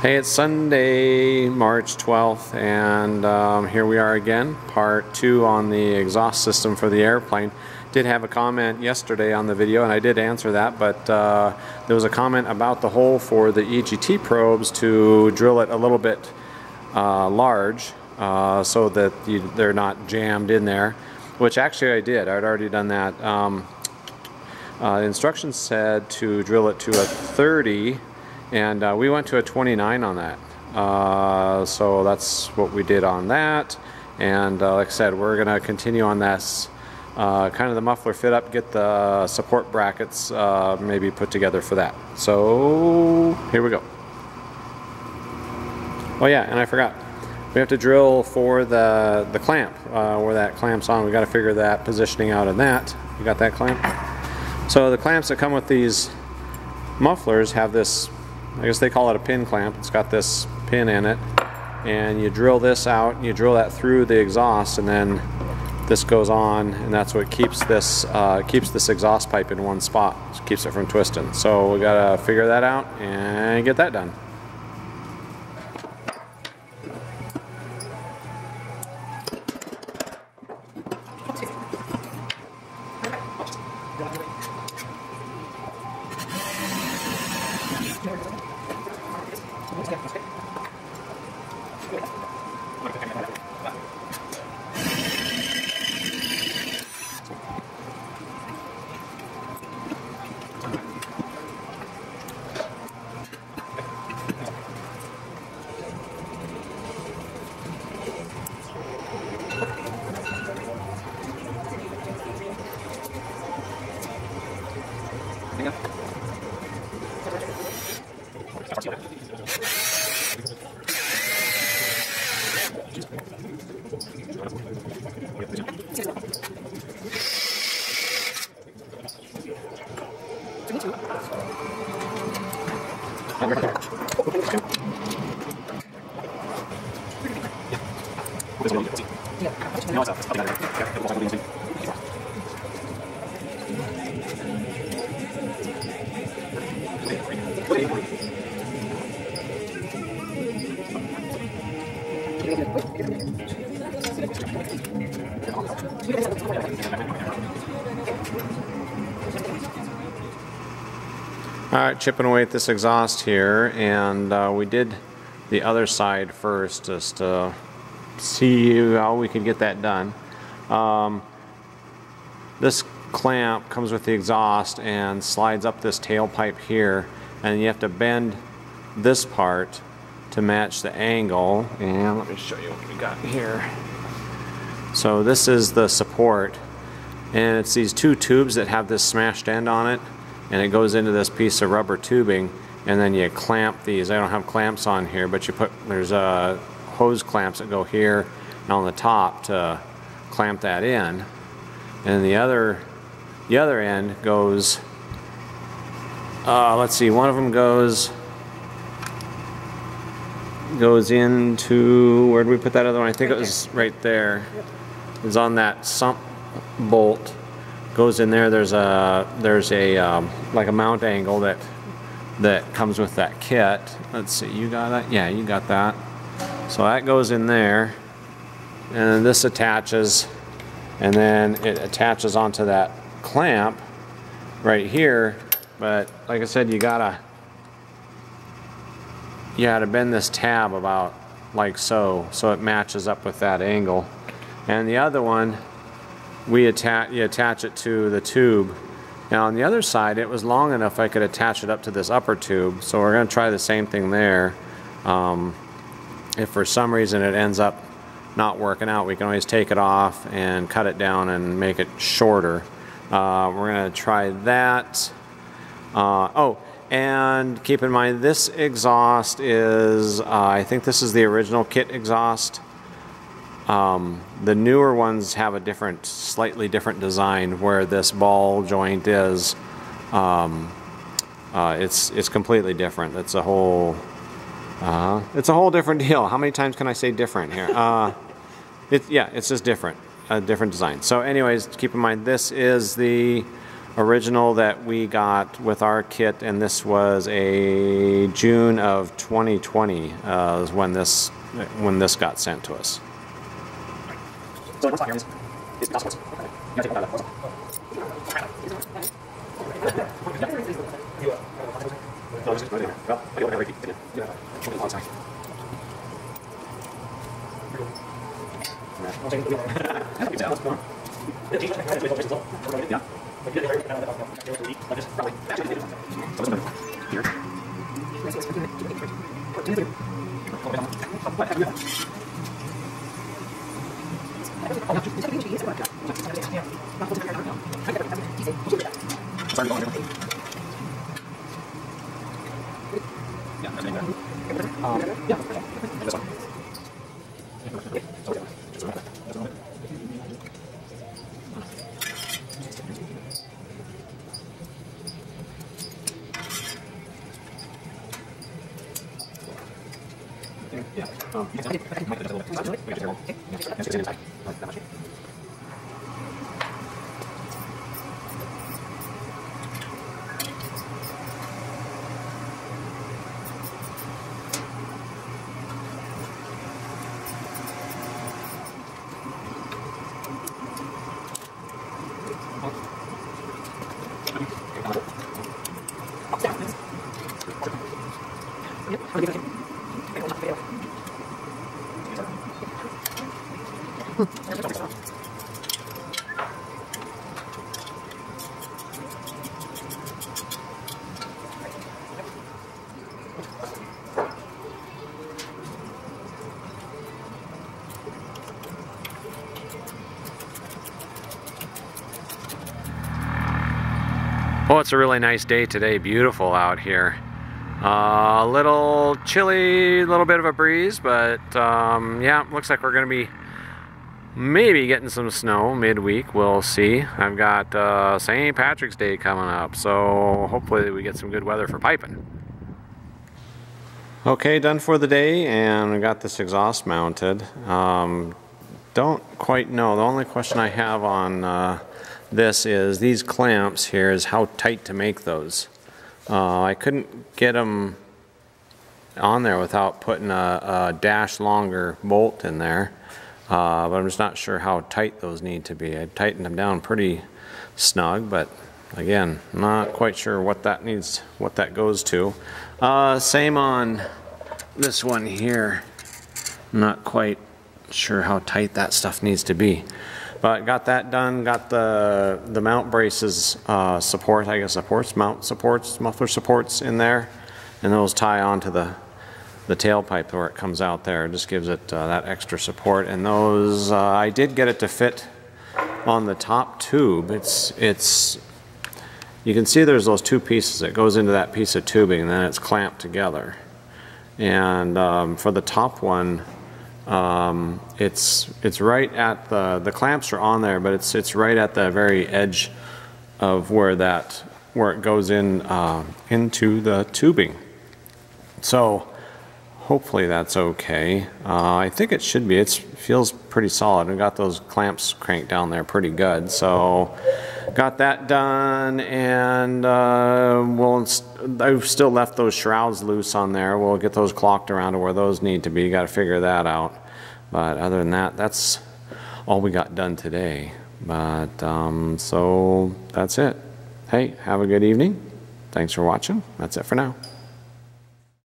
Hey, it's Sunday, March 12th, and here we are again, part 2 on the exhaust system for the airplane. Did have a comment yesterday on the video, and I did answer that, but there was a comment about the hole for the EGT probes to drill it a little bit large so that they're not jammed in there, which actually I did. I'd already done that. The instructions said to drill it to a 30, and we went to a 29 on that. So that's what we did on that. And like I said, we're going to continue on this kind of the muffler fit up, get the support brackets maybe put together for that. So here we go. Oh yeah, and I forgot. We have to drill for the clamp, where that clamp's on. We got to figure that positioning out in that. You got that clamp? So the clamps that come with these mufflers have this, I guess they call it a pin clamp. It's got this pin in it, and you drill this out, and you drill that through the exhaust, and then this goes on, and that's what keeps this exhaust pipe in one spot. It keeps it from twisting. So we gotta figure that out and get that done. Alright, chipping away at this exhaust here, and we did the other side first just to see how we could get that done. This clamp comes with the exhaust and slides up this tailpipe here, and you have to bend this part to match the angle. And let me show you what we got here. So this is the support, and it's these two tubes that have this smashed end on it, and it goes into this piece of rubber tubing, and then you clamp these. I don't have clamps on here, but there's hose clamps that go here and on the top to clamp that in. And the other end goes, let's see, one of them goes into, where did we put that other one? I think it was right there. It's on that sump bolt. Goes in there. There's a like a mount angle that comes with that kit. Let's see, you got that? Yeah, you got that. So that goes in there, and this attaches, and then it attaches onto that clamp right here. But like I said, you gotta bend this tab about like so it matches up with that angle. And the other one, you attach it to the tube. Now on the other side, it was long enough I could attach it up to this upper tube, so we're going to try the same thing there. If for some reason it ends up not working out, we can always take it off and cut it down and make it shorter. We're going to try that. Oh, and keep in mind, this exhaust is, I think this is the original kit exhaust. The newer ones have a slightly different design where this ball joint is. It's completely different. It's a whole different deal. How many times can I say different here? It's just different, a different design. So anyways, keep in mind, this is the original that we got with our kit, and this was a June of 2020 is when this got sent to us. So the first here is not sports. You gotta take one out of no, just right here. Well, I don't have a repeat. Yeah. Outside. Well, it's a really nice day today, beautiful out here. A little chilly, a little bit of a breeze, but yeah, looks like we're going to be maybe getting some snow midweek. We'll see. I've got St. Patrick's Day coming up, so hopefully we get some good weather for piping. Okay, done for the day, and we got this exhaust mounted. Don't quite know. The only question I have on this is these clamps here is how tight to make those. I couldn't get them on there without putting a dash longer bolt in there, but I'm just not sure how tight those need to be. I tightened them down pretty snug, but again, not quite sure what that needs, what that goes to. Same on this one here. I'm not quite sure how tight that stuff needs to be. But got that done, got the mount braces support, I guess mount supports, muffler supports in there, and those tie onto the tailpipe where it comes out there. It just gives it that extra support. And those, I did get it to fit on the top tube. It's you can see there's those two pieces that goes into that piece of tubing, and then it's clamped together. And for the top one, it's right at the clamps are on there, but it's right at the very edge of where it goes in into the tubing. So hopefully that's okay. I think it should be. It feels pretty solid. We got those clamps cranked down there pretty good. So got that done, and I've still left those shrouds loose on there. We'll get those clocked around to where those need to be. Got to figure that out. But other than that, that's all we got done today. But so that's it. Hey, have a good evening. Thanks for watching. That's it for now.